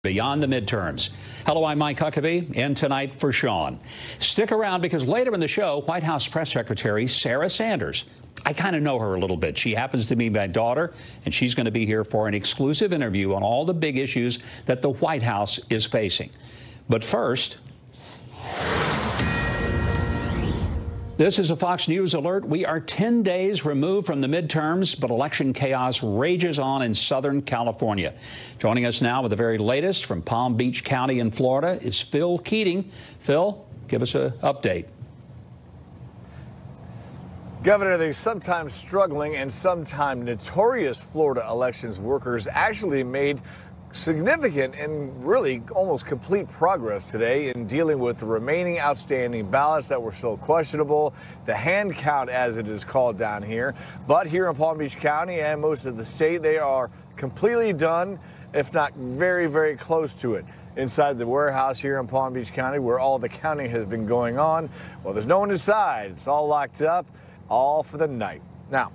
beyond the midterms. Hello, I'm Mike Huckabee, in tonight for Sean. Stick around because later in the show, White House Press Secretary Sarah Sanders. I kind of know her a little bit. She happens to be my daughter, and she's going to be here for an exclusive interview on all the big issues that the White House is facing. But first, this is a Fox News alert. We are 10 days removed from the midterms, but election chaos rages on in Southern California. Joining us now with the very latest from Palm Beach County in Florida is Phil Keating. Phil, give us an update. Governor, the sometimes struggling and sometimes notorious Florida elections workers actually made significant and really almost complete progress today in dealing with the remaining outstanding ballots that were still questionable, the hand count as it is called down here. But here in Palm Beach County and most of the state, they are completely done, if not very, very close to it. Inside the warehouse here in Palm Beach County where all the counting has been going on, well, there's no one inside. It's all locked up, all for the night. Now,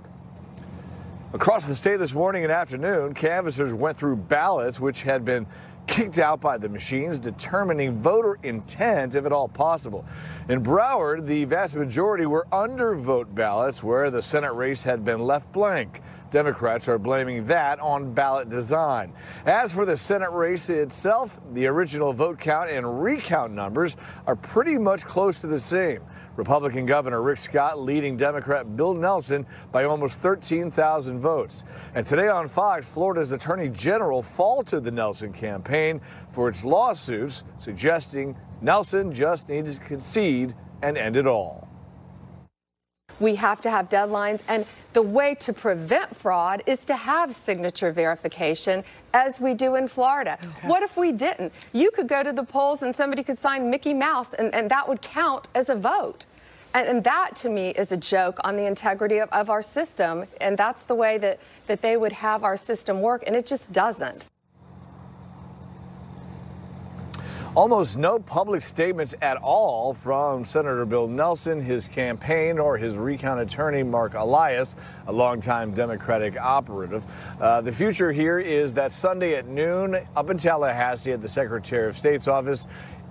across the state this morning and afternoon, canvassers went through ballots which had been kicked out by the machines, determining voter intent, if at all possible. In Broward, the vast majority were undervote ballots where the Senate race had been left blank. Democrats are blaming that on ballot design. As for the Senate race itself, the original vote count and recount numbers are pretty much close to the same. Republican Governor Rick Scott leading Democrat Bill Nelson by almost 13,000 votes. And today on Fox, Florida's Attorney General faulted the Nelson campaign for its lawsuits, suggesting Nelson just needs to concede and end it all. We have to have deadlines, and the way to prevent fraud is to have signature verification, as we do in Florida. Okay. What if we didn't? You could go to the polls and somebody could sign Mickey Mouse, and that would count as a vote. And that, to me, is a joke on the integrity of our system, and that's the way that they would have our system work, and it just doesn't. Almost no public statements at all from Senator Bill Nelson, his campaign, or his recount attorney, Mark Elias, a longtime Democratic operative. The future here is that Sunday at noon up in Tallahassee at the Secretary of State's office,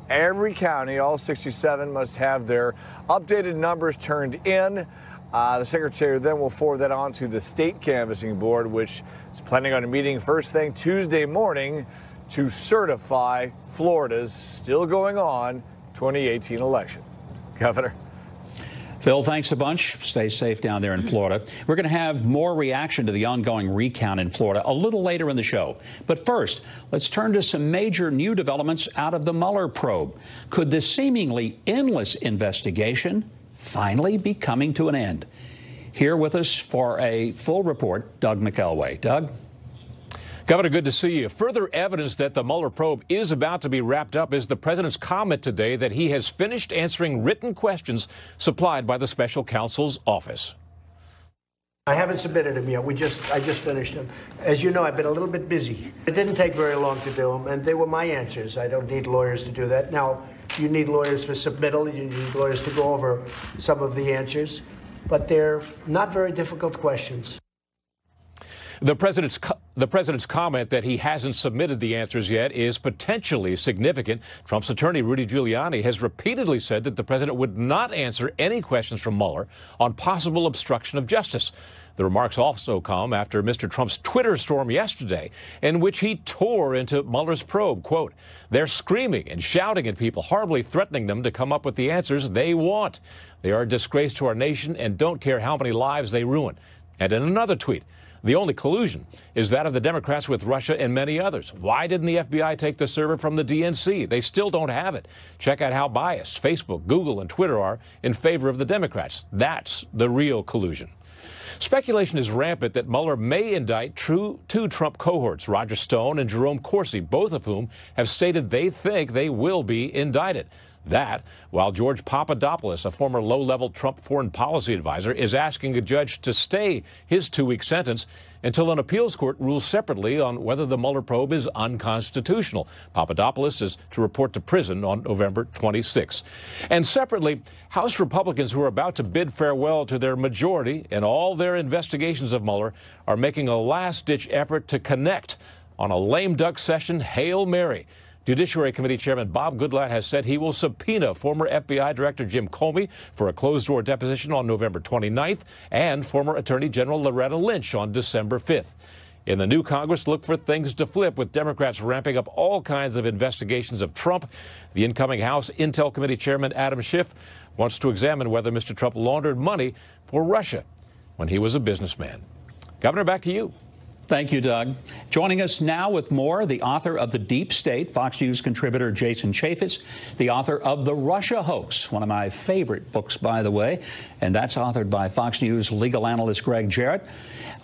every county, all 67, must have their updated numbers turned in. The Secretary then will forward that on to the State Canvassing Board, which is planning on a meeting first thing Tuesday morning to certify Florida's still going on 2018 election. Governor. Phil, thanks a bunch. Stay safe down there in Florida. We're going to have more reaction to the ongoing recount in Florida a little later in the show. But first, let's turn to some major new developments out of the Mueller probe. Could this seemingly endless investigation finally be coming to an end? Here with us for a full report, Doug McElway. Doug? Governor, good to see you. Further evidence that the Mueller probe is about to be wrapped up is the president's comment today that he has finished answering written questions supplied by the special counsel's office. I haven't submitted them yet. I just finished them. As you know, I've been a little bit busy. It didn't take very long to do them, and they were my answers. I don't need lawyers to do that. Now, you need lawyers for submittal. You need lawyers to go over some of the answers, but they're not very difficult questions. The president's comment that he hasn't submitted the answers yet is potentially significant. Trump's attorney, Rudy Giuliani, has repeatedly said that the president would not answer any questions from Mueller on possible obstruction of justice. The remarks also come after Mr. Trump's Twitter storm yesterday, in which he tore into Mueller's probe. Quote, "They're screaming and shouting at people, horribly threatening them to come up with the answers they want. They are a disgrace to our nation and don't care how many lives they ruin." And in another tweet, "The only collusion is that of the Democrats with Russia and many others. Why didn't the FBI take the server from the DNC? They still don't have it. Check out how biased Facebook, Google, and Twitter are in favor of the Democrats. That's the real collusion." Speculation is rampant that Mueller may indict two Trump cohorts, Roger Stone and Jerome Corsi, both of whom have stated they think they will be indicted. That, while George Papadopoulos, a former low-level Trump foreign policy advisor, is asking a judge to stay his 2-week sentence until an appeals court rules separately on whether the Mueller probe is unconstitutional. Papadopoulos is to report to prison on November 26. And separately, House Republicans who are about to bid farewell to their majority in all their investigations of Mueller are making a last-ditch effort to connect on a lame duck session Hail Mary. Judiciary Committee Chairman Bob Goodlatte has said he will subpoena former FBI Director Jim Comey for a closed-door deposition on November 29th and former Attorney General Loretta Lynch on December 5th. In the new Congress, look for things to flip, with Democrats ramping up all kinds of investigations of Trump. The incoming House Intel Committee Chairman Adam Schiff wants to examine whether Mr. Trump laundered money for Russia when he was a businessman. Governor, back to you. Thank you, Doug. Joining us now with more, the author of The Deep State, Fox News contributor Jason Chaffetz, the author of The Russia Hoax, one of my favorite books, by the way, and that's authored by Fox News legal analyst Greg Jarrett,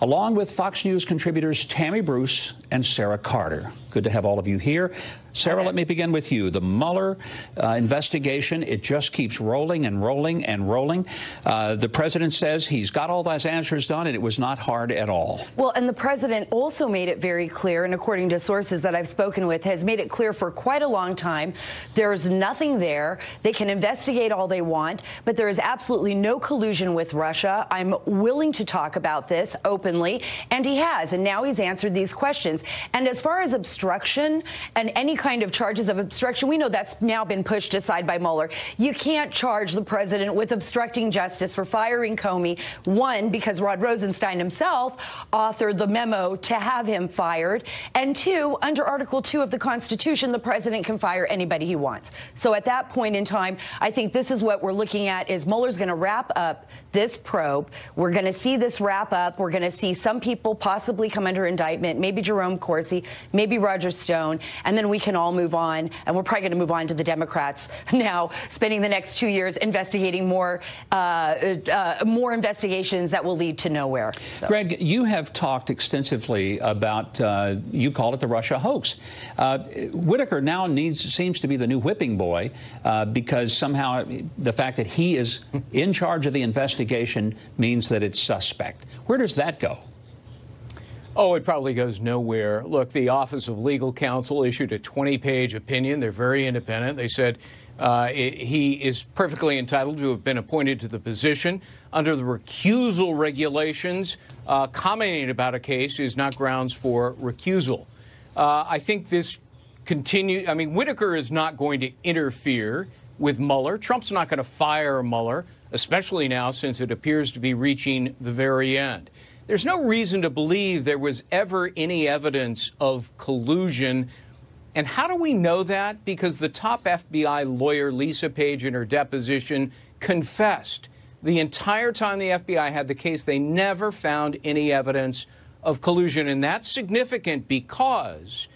along with Fox News contributors Tammy Bruce and Sarah Carter. Good to have all of you here. Sarah, let me begin with you. The Mueller investigation, it just keeps rolling and rolling and rolling. The president says he's got all those answers done, and it was not hard at all. Well, and the president also made it very clear, and according to sources that I've spoken with, has made it clear for quite a long time, there's nothing there. They can investigate all they want, but there is absolutely no collusion with Russia. I'm willing to talk about this openly, and he has, and now he's answered these questions. And as far as obstruction and any kind of charges of obstruction, we know that's now been pushed aside by Mueller. You can't charge the president with obstructing justice for firing Comey, one, because Rod Rosenstein himself authored the memo to have him fired, and two, under Article 2 of the Constitution, the president can fire anybody he wants. So at that point in time, I think this is what we're looking at, is Mueller's going to wrap up this probe. We're going to see this wrap up. We're going to see some people possibly come under indictment, maybe Jerome Corsi, maybe Roger Stone, and then we can all move on, and we're probably going to move on to the Democrats now, spending the next 2 years investigating more investigations that will lead to nowhere. So. Greg, you have talked extensively about, you call it the Russia hoax. Whitaker now seems to be the new whipping boy because somehow the fact that he is in charge of the investigation means that it's suspect. Where does that go? Oh, it probably goes nowhere. Look, the Office of Legal Counsel issued a 20-page opinion. They're very independent. They said he is perfectly entitled to have been appointed to the position under the recusal regulations. Commenting about a case is not grounds for recusal. I think this continues. I mean, Whitaker is not going to interfere with Mueller. Trump's not going to fire Mueller, especially now since it appears to be reaching the very end. There's no reason to believe there was ever any evidence of collusion. And how do we know that? Because the top FBI lawyer, Lisa Page, in her deposition, confessed the entire time the FBI had the case, they never found any evidence of collusion. And that's significant because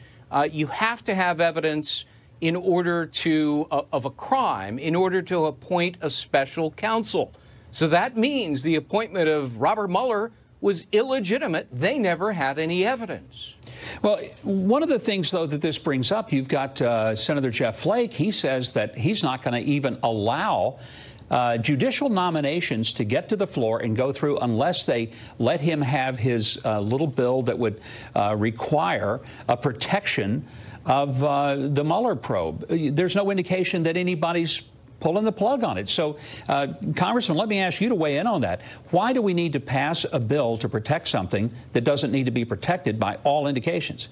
you have to have evidence in order to of a crime in order to appoint a special counsel. So that means the appointment of Robert Mueller was illegitimate. They never had any evidence. Well, one of the things, though, that this brings up, you've got Senator Jeff Flake. He says that he's not going to even allow judicial nominations to get to the floor and go through unless they let him have his little bill that would require a protection of the Mueller probe. There's no indication that anybody's pulling the plug on it. So, Congressman, let me ask you to weigh in on that. Why do we need to pass a bill to protect something that doesn't need to be protected by all indications?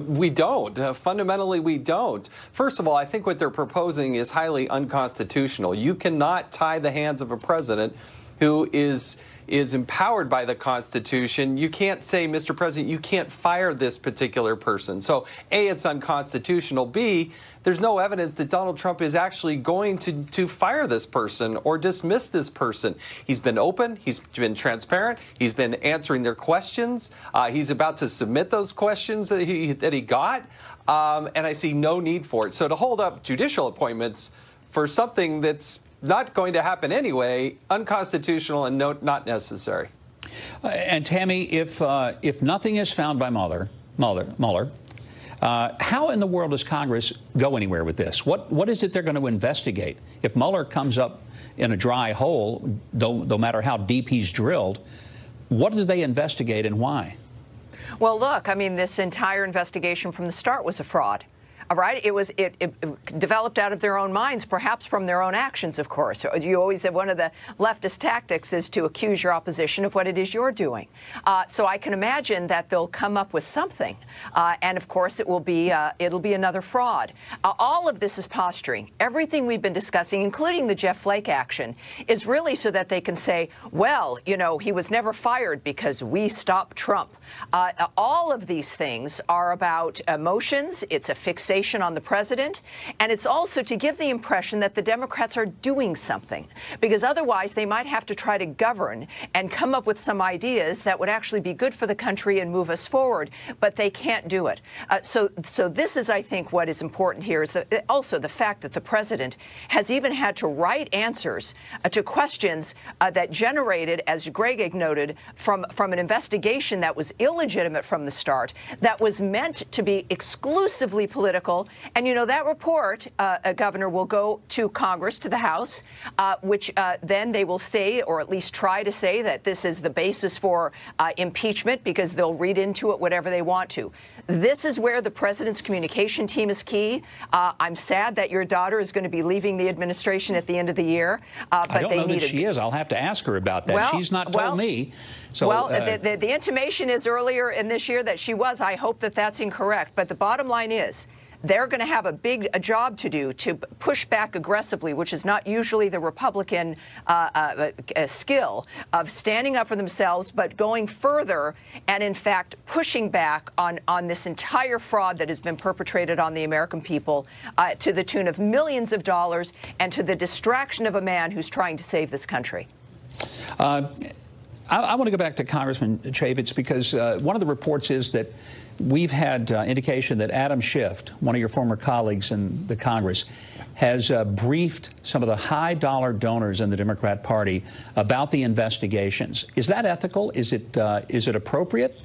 We don't. Fundamentally, we don't. First of all, I think what they're proposing is highly unconstitutional. You cannot tie the hands of a president who is empowered by the Constitution. You can't say, Mr. President, you can't fire this particular person. So, A, it's unconstitutional. B, there's no evidence that Donald Trump is actually going to fire this person or dismiss this person. He's been open. He's been transparent. He's been answering their questions. He's about to submit those questions that he got. And I see no need for it. So to hold up judicial appointments for something that's not going to happen anyway, unconstitutional and not necessary. And Tammy, if nothing is found by Mueller, how in the world does Congress go anywhere with this? What is it they're going to investigate? If Mueller comes up in a dry hole, no matter how deep he's drilled, what do they investigate and why? Well, look, I mean, this entire investigation from the start was a fraud. All right. It developed out of their own minds, perhaps from their own actions, of course. You always have one of the leftist tactics is to accuse your opposition of what it is you're doing. So I can imagine that they'll come up with something. And of course, it'll be another fraud. All of this is posturing. Everything we've been discussing, including the Jeff Flake action, is really so that they can say, well, you know, he was never fired because we stopped Trump. All of these things are about emotions. It's a fixation on the president. And it's also to give the impression that the Democrats are doing something, because otherwise they might have to try to govern and come up with some ideas that would actually be good for the country and move us forward. But they can't do it. So this is, I think, what is important here is also the fact that the president has even had to write answers to questions that generated, as Greg noted, from an investigation that was illegitimate from the start, that was meant to be exclusively political. And, you know, that report, Governor, will go to Congress, to the House, which then they will say, or at least try to say, that this is the basis for impeachment, because they'll read into it whatever they want to. This is where the president's communication team is key. I'm sad that your daughter is going to be leaving the administration at the end of the year. But I don't know that she is. I'll have to ask her about that. Well, She's not told me. So, well, the intimation is earlier in this year that she was. I hope that that's incorrect. But the bottom line is, they're going to have a job to do to push back aggressively, which is not usually the Republican skill of standing up for themselves, but going further and, in fact, pushing back on this entire fraud that has been perpetrated on the American people to the tune of millions of dollars and to the distraction of a man who's trying to save this country. I want to go back to Congressman Chaffetz, because one of the reports is that we've had indication that Adam Schiff, one of your former colleagues in the Congress, has briefed some of the high-dollar donors in the Democrat Party about the investigations. Is that ethical? Is it appropriate?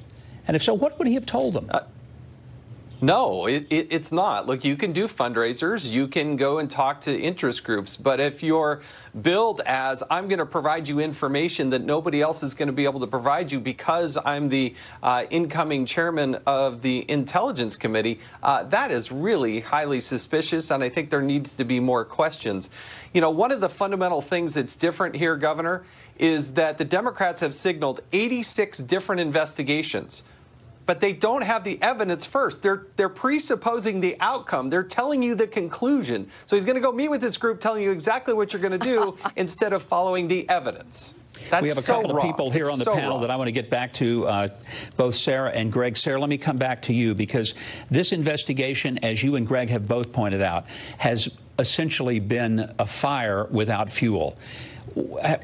And if so, what would he have told them? No, it's not. Look, you can do fundraisers, you can go and talk to interest groups, but if you're billed as, I'm going to provide you information that nobody else is going to be able to provide you because I'm the incoming chairman of the Intelligence Committee, that is really highly suspicious, and I think there needs to be more questions. You know, one of the fundamental things that's different here, Governor, is that the Democrats have signaled 86 different investigations. But they don't have the evidence first. They're presupposing the outcome. They're telling you the conclusion. So he's going to go meet with this group telling you exactly what you're going to do instead of following the evidence. That's we have a couple of people here on the panel that I want to get back to, both Sarah and Greg. Sarah, let me come back to you, because this investigation, as you and Greg have both pointed out, has essentially been a fire without fuel.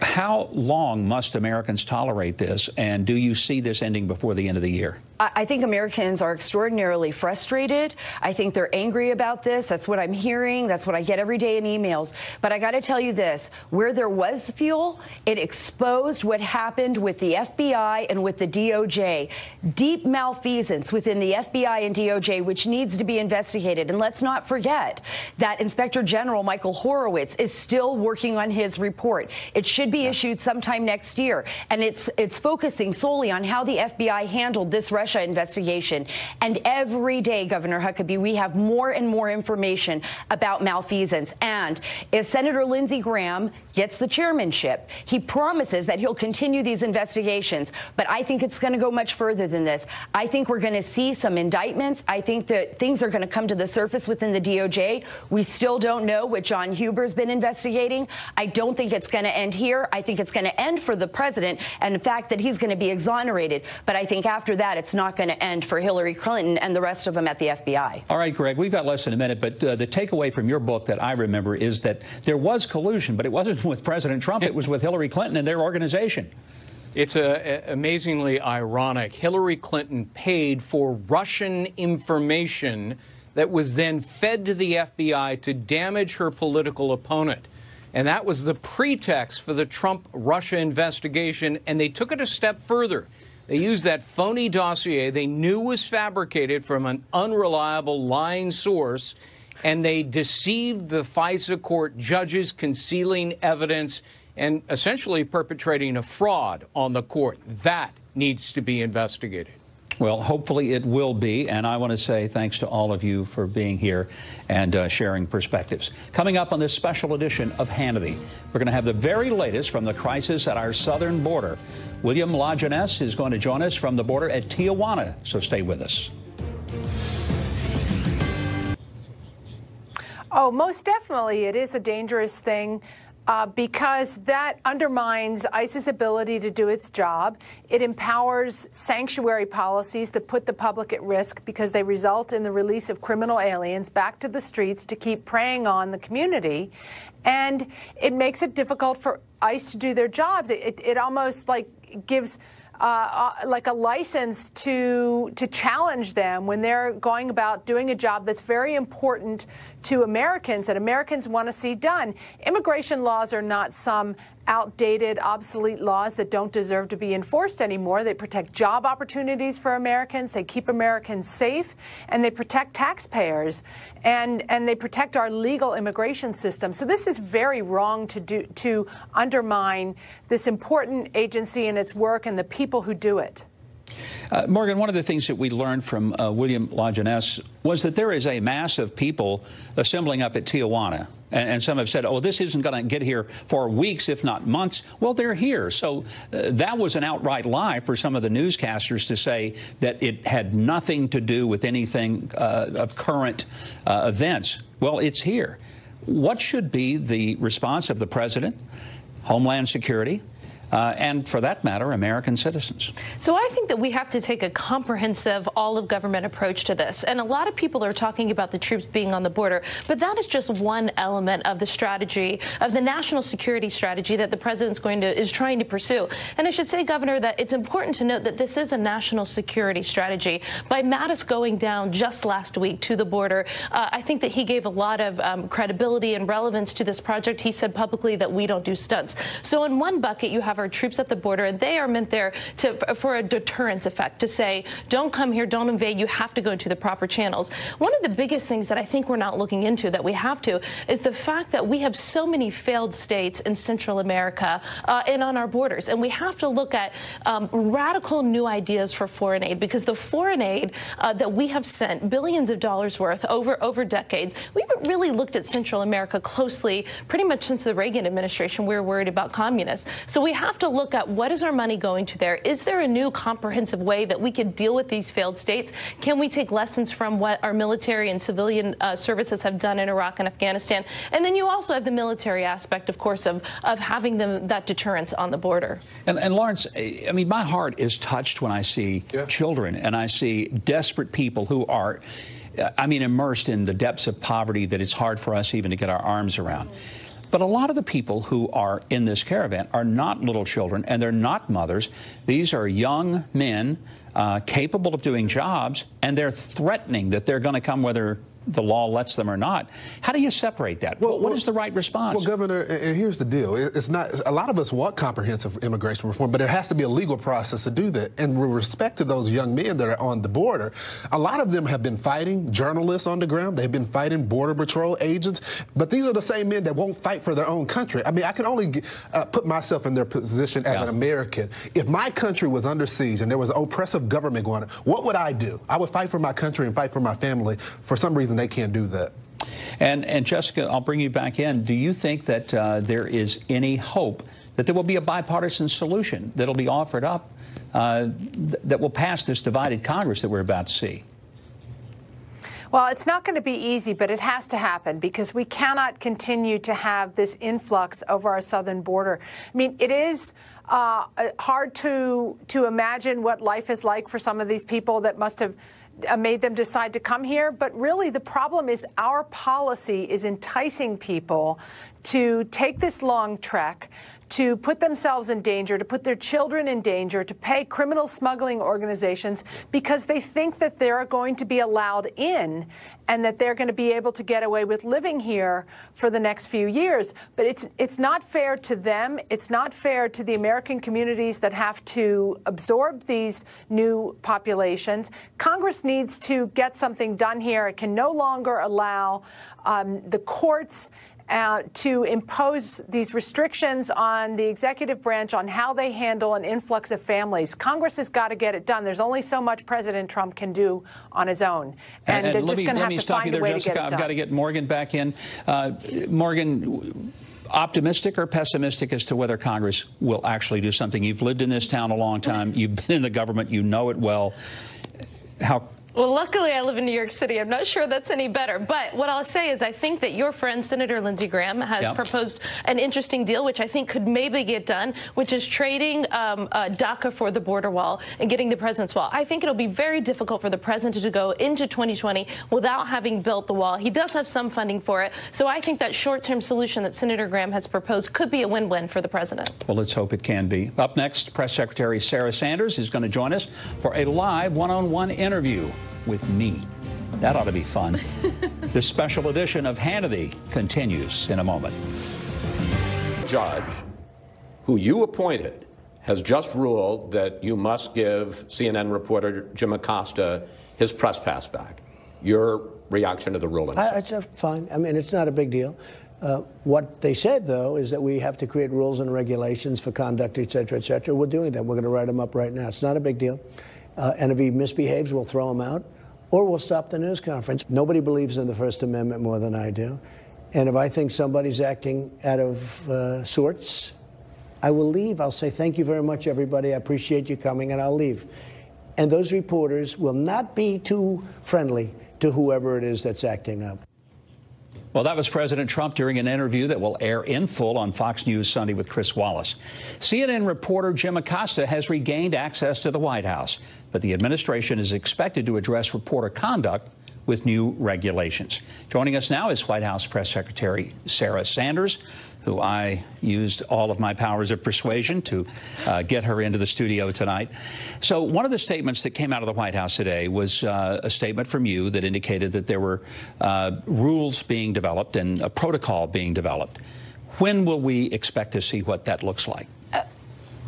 How long must Americans tolerate this, and do you see this ending before the end of the year? I think Americans are extraordinarily frustrated. I think they're angry about this. That's what I'm hearing. That's what I get every day in emails. But I got to tell you this, where there was fuel, it exposed what happened with the FBI and with the DOJ. Deep malfeasance within the FBI and DOJ, which needs to be investigated. And let's not forget that Inspector General Michael Horowitz is still working on his report. It should be issued sometime next year. And it's focusing solely on how the FBI handled this Russia investigation. And every day, Governor Huckabee, we have more and more information about malfeasance. And if Senator Lindsey Graham gets the chairmanship, he promises that he'll continue these investigations. But I think it's going to go much further than this. I think we're going to see some indictments. I think that things are going to come to the surface within the DOJ. We still don't know what John Huber's been investigating. I don't think it's going to end here. I think it's going to end for the president and the fact that he's going to be exonerated. But I think after that, it's not going to end for Hillary Clinton and the rest of them at the FBI. All right, Greg, we've got less than a minute, but the takeaway from your book that I remember is that there was collusion, but it wasn't with President Trump. It was with Hillary Clinton and their organization. It's amazingly ironic. Hillary Clinton paid for Russian information that was then fed to the FBI to damage her political opponent. And that was the pretext for the Trump-Russia investigation, and they took it a step further. They used that phony dossier they knew was fabricated from an unreliable, lying source, and they deceived the FISA court judges, concealing evidence and essentially perpetrating a fraud on the court. That needs to be investigated. Well, hopefully it will be, and I want to say thanks to all of you for being here and sharing perspectives. Coming up on this special edition of Hannity, we're going to have the very latest from the crisis at our southern border. William Lajeunesse is going to join us from the border at Tijuana, so stay with us. Oh, most definitely it is a dangerous thing. Because that undermines ICE's ability to do its job. It empowers sanctuary policies that put the public at risk because they result in the release of criminal aliens back to the streets to keep preying on the community. And it makes it difficult for ICE to do their jobs. It almost like gives like a license to challenge them when they're going about doing a job that's very important to Americans that Americans want to see done. Immigration laws are not some outdated, obsolete laws that don't deserve to be enforced anymore. They protect job opportunities for Americans, they keep Americans safe, and they protect taxpayers, and they protect our legal immigration system. So this is very wrong to undermine this important agency and its work and the people who do it. Morgan, one of the things that we learned from William Lajeunesse was that there is a mass of people assembling up at Tijuana. And some have said, oh, this isn't going to get here for weeks, if not months. Well, they're here. So that was an outright lie for some of the newscasters to say that it had nothing to do with anything of current events. Well, it's here. What should be the response of the president, Homeland Security, and for that matter, American citizens? So I think that we have to take a comprehensive all-of-government approach to this. And a lot of people are talking about the troops being on the border, but that is just one element of the strategy, of the national security strategy that the president's is trying to pursue. And I should say, Governor, that it's important to note that this is a national security strategy. By Mattis going down just last week to the border, I think that he gave a lot of credibility and relevance to this project. He said publicly that we don't do stunts. So in one bucket, you have our troops at the border, and they are meant there for a deterrence effect, to say, don't come here, don't invade, you have to go to the proper channels. One of the biggest things that I think we're not looking into that we have to is the fact that we have so many failed states in Central America and on our borders, and we have to look at radical new ideas for foreign aid, because the foreign aid that we have sent billions of dollars worth over decades, we haven't really looked at Central America closely pretty much since the Reagan administration. We were worried about communists. So we have to look at what is our money going to there. Is there a new comprehensive way that we could deal with these failed states? Can we take lessons from what our military and civilian services have done in Iraq and Afghanistan? And then you also have the military aspect, of course, of having that deterrence on the border. And Lawrence, I mean, my heart is touched when I see children and I see desperate people who are, I mean, immersed in the depths of poverty that it's hard for us even to get our arms around. But a lot of the people who are in this caravan are not little children, and they're not mothers. These are young men capable of doing jobs, and they're threatening that they're going to come whether the law lets them or not. How do you separate that? Well, what is the right response? Well, Governor, and here's the deal. It's not, a lot of us want comprehensive immigration reform, but it has to be a legal process to do that. And with respect to those young men that are on the border, a lot of them have been fighting journalists on the ground. They've been fighting Border Patrol agents. But these are the same men that won't fight for their own country. I mean, I can only put myself in their position as an American. If my country was under siege and there was an oppressive government going on, what would I do? I would fight for my country and fight for my family. For some reason, they can't do that. And Jessica, I'll bring you back in. Do you think that there is any hope that there will be a bipartisan solution that'll be offered up that will pass this divided Congress that we're about to see? Well, it's not going to be easy, but it has to happen, because we cannot continue to have this influx over our southern border. I mean, it is hard to imagine what life is like for some of these people that must have made them decide to come here. But really, the problem is our policy is enticing people to take this long trek, to put themselves in danger, to put their children in danger, to pay criminal smuggling organizations because they think that they're going to be allowed in and that they're going to be able to get away with living here for the next few years. But it's not fair to them. It's not fair to the American communities that have to absorb these new populations. Congress needs to get something done here. It can no longer allow the courts to impose these restrictions on the executive branch on how they handle an influx of families. Congress has got to get it done. There's only so much President Trump can do on his own. And they're just going to have to find a way to get it done. I've got to get Morgan back in. Morgan, optimistic or pessimistic as to whether Congress will actually do something? You've lived in this town a long time. You've been in the government. You know it well. Well, luckily, I live in New York City. I'm not sure that's any better. But what I'll say is I think that your friend, Senator Lindsey Graham, has proposed an interesting deal, which I think could maybe get done, which is trading DACA for the border wall and getting the president's wall. I think it'll be very difficult for the president to go into 2020 without having built the wall. He does have some funding for it. So I think that short-term solution that Senator Graham has proposed could be a win-win for the president. Well, let's hope it can be. Up next, Press Secretary Sarah Sanders is going to join us for a live one-on-one interview with me. That ought to be fun. This special edition of Hannity continues in a moment. Judge who you appointed has just ruled that you must give CNN reporter Jim Acosta his press pass back. Your reaction to the ruling? It's fine. I mean, it's not a big deal. What they said, though, is that we have to create rules and regulations for conduct, et cetera, et cetera. We're doing that. We're going to write them up right now. It's not a big deal. And if he misbehaves, we'll throw him out. Or we'll stop the news conference. Nobody believes in the First Amendment more than I do. And if I think somebody's acting out of sorts, I will leave. I'll say, thank you very much, everybody. I appreciate you coming, and I'll leave. And those reporters will not be too friendly to whoever it is that's acting up. Well, that was President Trump during an interview that will air in full on Fox News Sunday with Chris Wallace. CNN reporter Jim Acosta has regained access to the White House, but the administration is expected to address reporter conduct with new regulations. Joining us now is White House Press Secretary Sarah Sanders, who I used all of my powers of persuasion to get her into the studio tonight. So one of the statements that came out of the White House today was a statement from you that indicated that there were rules being developed and a protocol being developed. When will we expect to see what that looks like?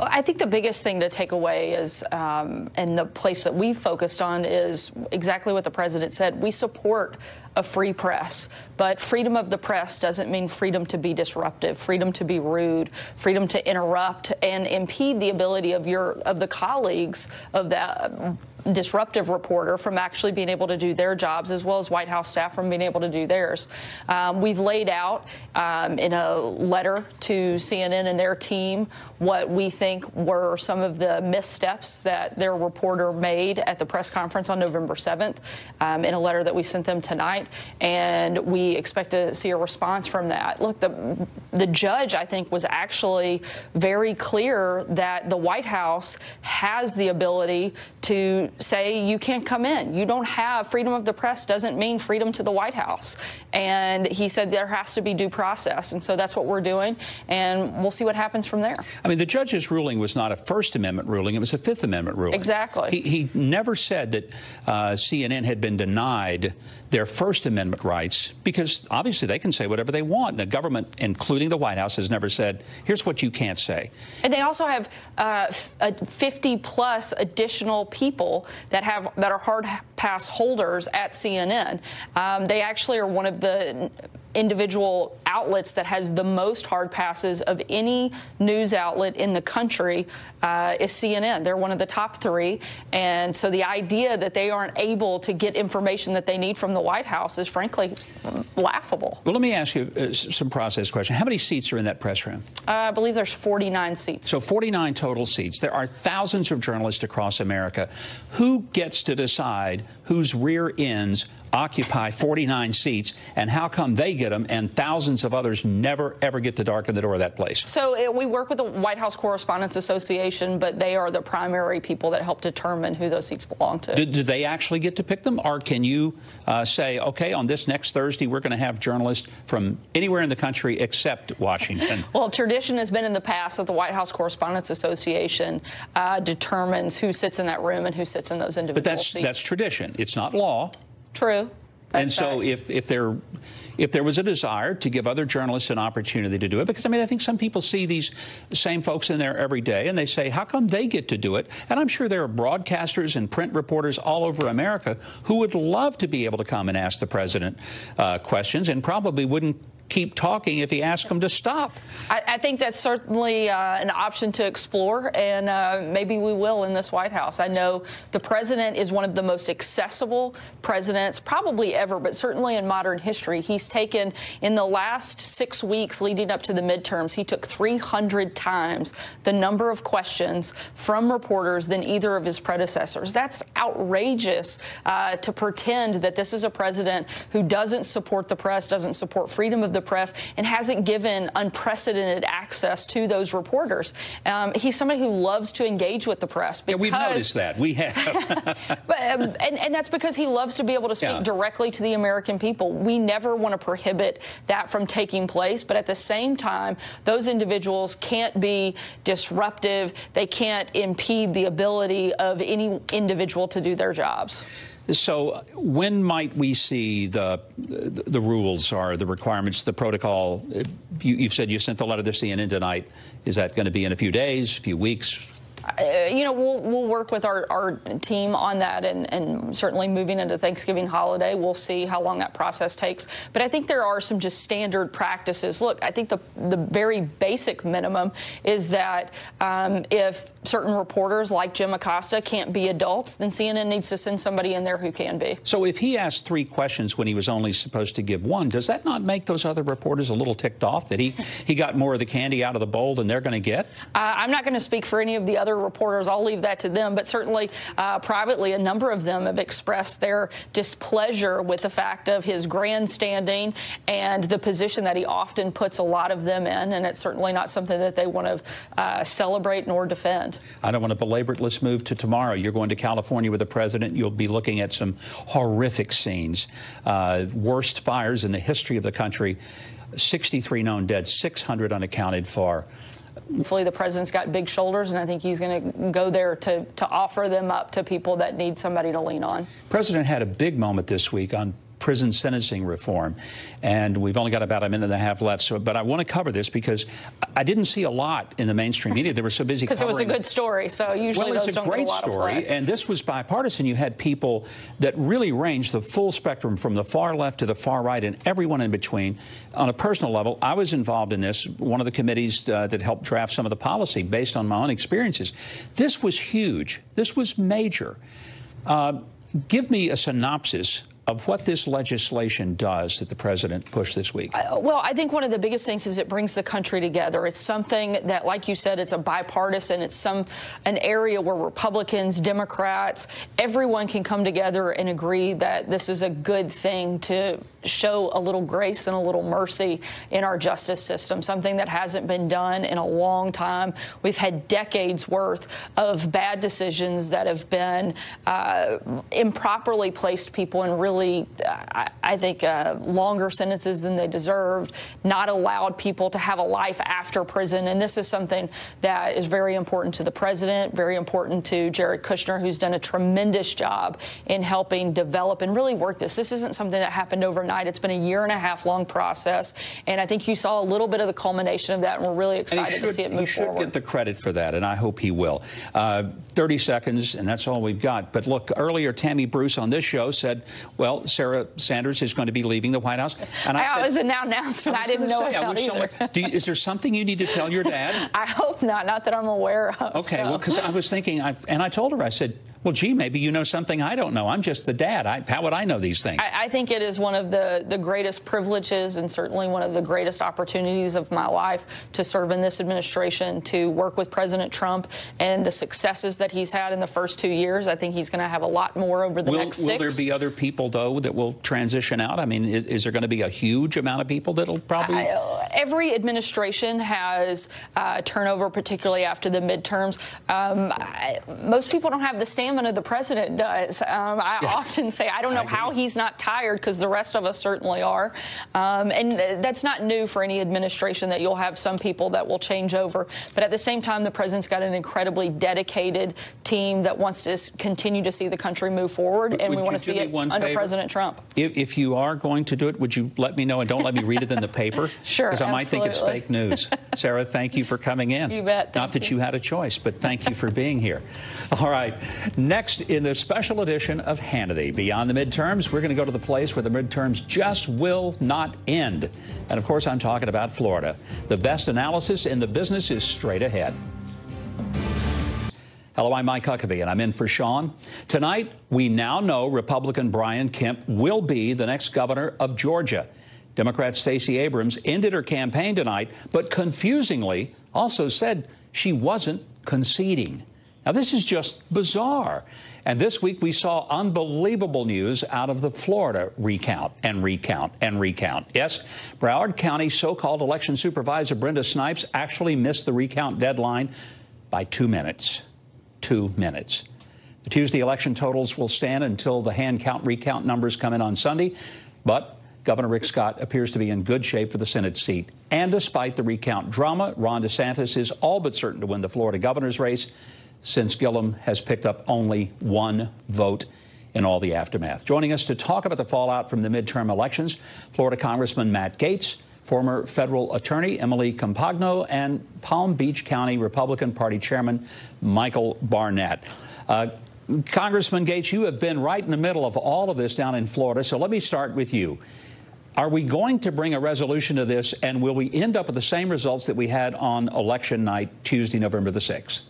I think the biggest thing to take away is, and the place that we focused on is exactly what the president said. We support a free press, but freedom of the press doesn't mean freedom to be disruptive, freedom to be rude, freedom to interrupt and impede the ability of the colleagues of that disruptive reporter from actually being able to do their jobs, as well as White House staff from being able to do theirs. We've laid out in a letter to CNN and their team what we think were some of the missteps that their reporter made at the press conference on November 7th in a letter that we sent them tonight, and we expect to see a response from that. Look, the judge, I think, was actually very clear that the White House has the ability to say you can't come in. You don't have freedom of the press doesn't mean freedom to the White House. And he said there has to be due process. And so that's what we're doing. And we'll see what happens from there. I mean, the judge's ruling was not a First Amendment ruling. It was a Fifth Amendment ruling. Exactly. He never said that CNN had been denied their First Amendment rights, because obviously they can say whatever they want. The government, including the White House, has never said, here's what you can't say. And they also have 50-plus additional people that are hard pass holders at CNN. They actually are one of the individual outlets that has the most hard passes of any news outlet in the country is CNN. They're one of the top three. And so the idea that they aren't able to get information that they need from the White House is frankly laughable. Well, let me ask you some process question. How many seats are in that press room? I believe there's 49 seats. So 49 total seats. There are thousands of journalists across America. Who gets to decide whose rear ends occupy 49 seats, and how come they get them and thousands of others never, ever get to darken the door of that place? So we work with the White House Correspondents Association, but they are the primary people that help determine who those seats belong to. Do they actually get to pick them, or can you say, okay, on this next Thursday, we're going to have journalists from anywhere in the country except Washington? Well, tradition has been in the past that the White House Correspondents Association determines who sits in that room and who sits in those individual seats. But that's tradition. It's not law. True. And so if there was a desire to give other journalists an opportunity to do it, because, I mean, I think some people see these same folks in there every day and they say, how come they get to do it? And I'm sure there are broadcasters and print reporters all over America who would love to be able to come and ask the president questions and probably wouldn't keep talking if he asks them to stop. I think that's certainly an option to explore, and maybe we will in this White House. I know the president is one of the most accessible presidents probably ever, but certainly in modern history. He's taken, in the last 6 weeks leading up to the midterms, he took 300 times the number of questions from reporters than either of his predecessors. That's outrageous to pretend that this is a president who doesn't support the press, doesn't support freedom of the press, and hasn't given unprecedented access to those reporters. He's somebody who loves to engage with the press. Because, we've noticed that. We have. and that's because he loves to be able to speak directly to the American people. We never want to prohibit that from taking place, but at the same time, those individuals can't be disruptive. They can't impede the ability of any individual to do their jobs. So when might we see the rules or the requirements, the protocol? You've said you sent the letter to CNN tonight. Is that going to be in a few days, a few weeks? We'll work with our team on that, and certainly moving into Thanksgiving holiday, we'll see how long that process takes. But I think there are some just standard practices. Look, I think the very basic minimum is that if certain reporters like Jim Acosta can't be adults, then CNN needs to send somebody in there who can be. So if he asked 3 questions when he was only supposed to give 1, does that not make those other reporters a little ticked off that he got more of the candy out of the bowl than they're going to get? I'm not going to speak for any of the other reporters. I'll leave that to them. But certainly privately, a number of them have expressed their displeasure with the fact of his grandstanding and the position that he often puts a lot of them in. And it's certainly not something that they want to celebrate nor defend. I don't want to belabor it. Let's move to tomorrow. You're going to California with the president. You'll be looking at some horrific scenes. Worst fires in the history of the country. 63 known dead, 600 unaccounted for. Hopefully the president's got big shoulders, and I think he's going to go there to offer them up to people that need somebody to lean on. The president had a big moment this week on prison sentencing reform, and we've only got about a minute and a half left. But I want to cover this because I didn't see a lot in the mainstream media. They were so busy because it was a good story. So usually it's those don't a great get a lot story, of play. and this was bipartisan. You had people that really ranged the full spectrum from the far left to the far right and everyone in between. On a personal level, I was involved in this, one of the committees that helped draft some of the policy based on my own experiences. This was huge. This was major. Give me a synopsis of what this legislation does that the president pushed this week. Well, I think one of the biggest things is it brings the country together. It's something that, like you said, it's a bipartisan. It's an area where Republicans, Democrats, everyone can come together and agree that this is a good thing to show a little grace and a little mercy in our justice system, something that hasn't been done in a long time. We've had decades worth of bad decisions that have been improperly placed people in really, I think, longer sentences than they deserved, not allowed people to have a life after prison. And this is something that is very important to the president, very important to Jared Kushner, who's done a tremendous job in helping develop and really work this. This isn't something that happened overnight. It's been a 1.5 year long process, and I think you saw a little bit of the culmination of that, and we're really excited to see it move forward. He should get the credit for that, and I hope he will. 30 seconds, and that's all we've got. But look, earlier Tammy Bruce on this show said, well, Sarah Sanders is going to be leaving the White House. And it was an announcement. I didn't know about either. Is there something you need to tell your dad? I hope not that I'm aware of. Okay, so. well, because I was thinking, and I told her, I said, well, gee, maybe you know something I don't know. I'm just the dad. How would I know these things? I think it is one of the greatest privileges and certainly one of the greatest opportunities of my life to serve in this administration, to work with President Trump and the successes that he's had in the first 2 years. I think he's going to have a lot more over the next 6. Will there be other people, though, that will transition out? I mean, is there going to be a huge amount of people that'll probably... Every administration has turnover, particularly after the midterms. Most people don't have the stamina the president does. I often say I don't know how he's not tired, because the rest of us certainly are. And that's not new for any administration, that you'll have some people that will change over. But at the same time, the president's got an incredibly dedicated team that wants to continue to see the country move forward, and we want to see it under President Trump. If you are going to do it, would you let me know, and don't let me read it in the paper? Sure, because I might think it's fake news. Sarah, thank you for coming in. You bet. Not that you had a choice, but thank you for being here. All right. Next, in the special edition of Hannity, beyond the midterms, we're going to go to the place where the midterms just will not end. And of course, I'm talking about Florida. The best analysis in the business is straight ahead. Hello, I'm Mike Huckabee, and I'm in for Sean. Tonight, we now know Republican Brian Kemp will be the next governor of Georgia. Democrat Stacey Abrams ended her campaign tonight, but confusingly also said she wasn't conceding. Now, this is just bizarre. And this week we saw unbelievable news out of the Florida recount and recount and recount. Yes, Broward County so-called election supervisor Brenda Snipes actually missed the recount deadline by 2 minutes. 2 minutes. The Tuesday election totals will stand until the hand count recount numbers come in on Sunday. But Governor Rick Scott appears to be in good shape for the Senate seat. And despite the recount drama, Ron DeSantis is all but certain to win the Florida governor's race, since Gillum has picked up only 1 vote in all the aftermath. Joining us to talk about the fallout from the midterm elections, Florida Congressman Matt Gaetz, former federal attorney Emily Compagno, and Palm Beach County Republican Party Chairman Michael Barnett. Congressman Gaetz, you have been right in the middle of all of this down in Florida, so let me start with you. Are we going to bring a resolution to this, and will we end up with the same results that we had on election night, Tuesday, November the 6th?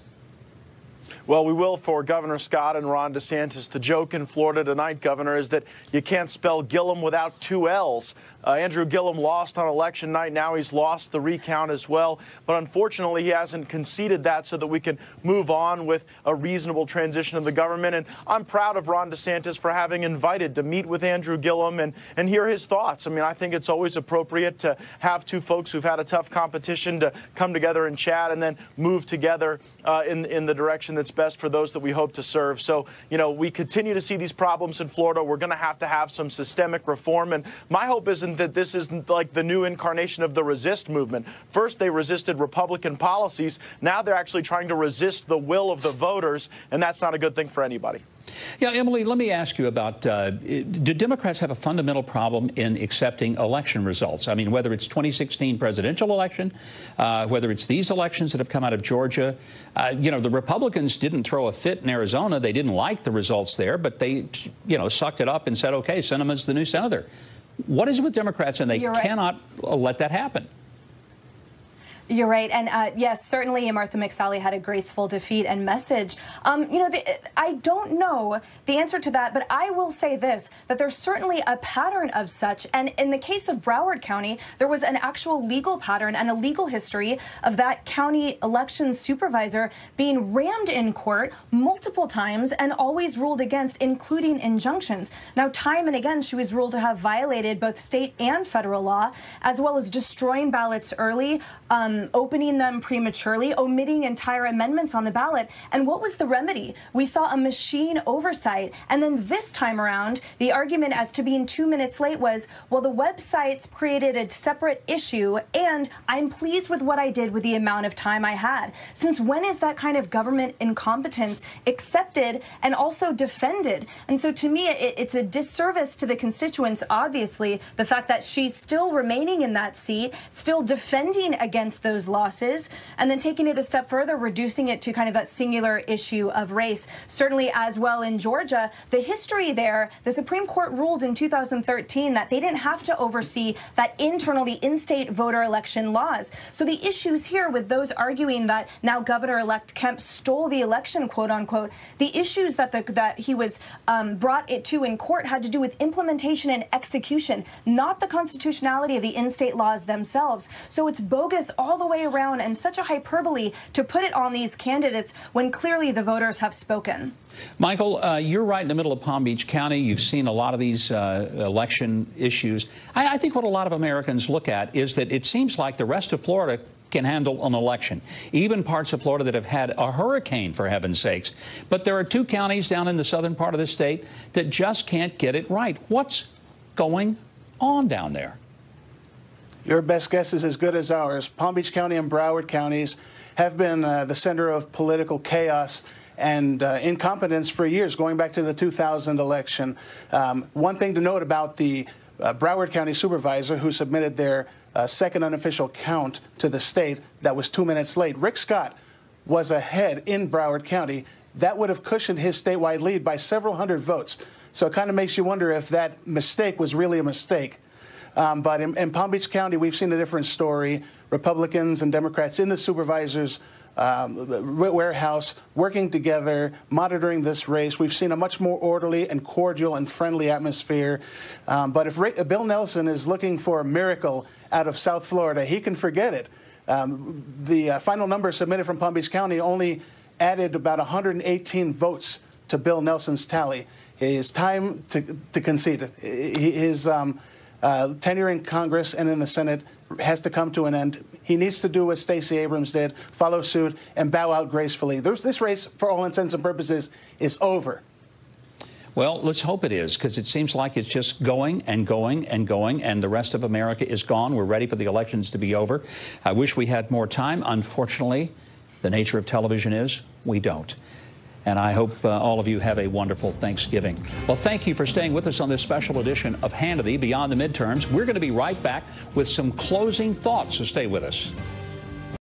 Well, we will for Governor Scott and Ron DeSantis. The joke in Florida tonight, Governor, is that you can't spell Gillum without 2 L's. Andrew Gillum lost on election night. Now he's lost the recount as well. But unfortunately, he hasn't conceded that so that we can move on with a reasonable transition of the government. And I'm proud of Ron DeSantis for having invited to meet with Andrew Gillum and hear his thoughts. I mean, I think it's always appropriate to have 2 folks who've had a tough competition to come together and chat and then move together in the direction that's best for those that we hope to serve. So, you know, we continue to see these problems in Florida. We're going to have some systemic reform. And my hope isn't that this is like the new incarnation of the resist movement. First, they resisted Republican policies. Now they're actually trying to resist the will of the voters. And that's not a good thing for anybody. Yeah, Emily, let me ask you about, do Democrats have a fundamental problem in accepting election results? I mean, whether it's 2016 presidential election, whether it's these elections that have come out of Georgia, you know, the Republicans didn't throw a fit in Arizona. They didn't like the results there, but they, you know, sucked it up and said, okay, send him as the new senator. What is it with Democrats? And they cannot let that happen. You're right. And yes, certainly Martha McSally had a graceful defeat and message. You know, I don't know the answer to that, but I will say this, that there's certainly a pattern of such. And in the case of Broward County, there was an actual legal pattern and a legal history of that county election supervisor being rammed in court multiple times and always ruled against, including injunctions. Now, time and again, she was ruled to have violated both state and federal law, as well as destroying ballots early, opening them prematurely, omitting entire amendments on the ballot. And what was the remedy? We saw a machine oversight. And then this time around, the argument as to being 2 minutes late was, well, the websites created a separate issue, and I'm pleased with what I did with the amount of time I had. Since when is that kind of government incompetence accepted and also defended? And so to me, it's a disservice to the constituents, obviously, the fact that she's still remaining in that seat, still defending against those losses, and then taking it a step further, reducing it to kind of that singular issue of race. Certainly as well in Georgia, the history there, the Supreme Court ruled in 2013 that they didn't have to oversee that the in-state voter election laws. So the issues here with those arguing that now Governor-elect Kemp stole the election, quote unquote, the issues that he was brought it to in court had to do with implementation and execution, not the constitutionality of the in-state laws themselves. So it's bogus all the way around and such a hyperbole to put it on these candidates when clearly the voters have spoken. Michael, you're right in the middle of Palm Beach County. You've seen a lot of these election issues. I think what a lot of Americans look at is that it seems like the rest of Florida can handle an election, even parts of Florida that have had a hurricane, for heaven's sakes. But there are 2 counties down in the southern part of the state that just can't get it right. What's going on down there? Your best guess is as good as ours. Palm Beach County and Broward counties have been the center of political chaos and incompetence for years, going back to the 2000 election. One thing to note about the Broward County supervisor who submitted their second unofficial count to the state that was 2 minutes late, Rick Scott was ahead in Broward County that would have cushioned his statewide lead by several hundred votes. So it kind of makes you wonder if that mistake was really a mistake. But in Palm Beach County, we've seen a different story. Republicans and Democrats in the supervisors' warehouse working together, monitoring this race. We've seen a much more orderly and cordial and friendly atmosphere. But if Bill Nelson is looking for a miracle out of South Florida, he can forget it. The final number submitted from Palm Beach County only added about 118 votes to Bill Nelson's tally. It's time to concede it. His tenure in Congress and in the Senate has to come to an end. He needs to do what Stacey Abrams did, follow suit, and bow out gracefully. This race, for all intents and purposes, is over. Well, let's hope it is, because it seems like it's just going and going and going, and the rest of America is gone. We're ready for the elections to be over. I wish we had more time. Unfortunately, the nature of television is we don't. And I hope all of you have a wonderful Thanksgiving. Well, thank you for staying with us on this special edition of Hannity Beyond the Midterms. We're going to be right back with some closing thoughts, so stay with us.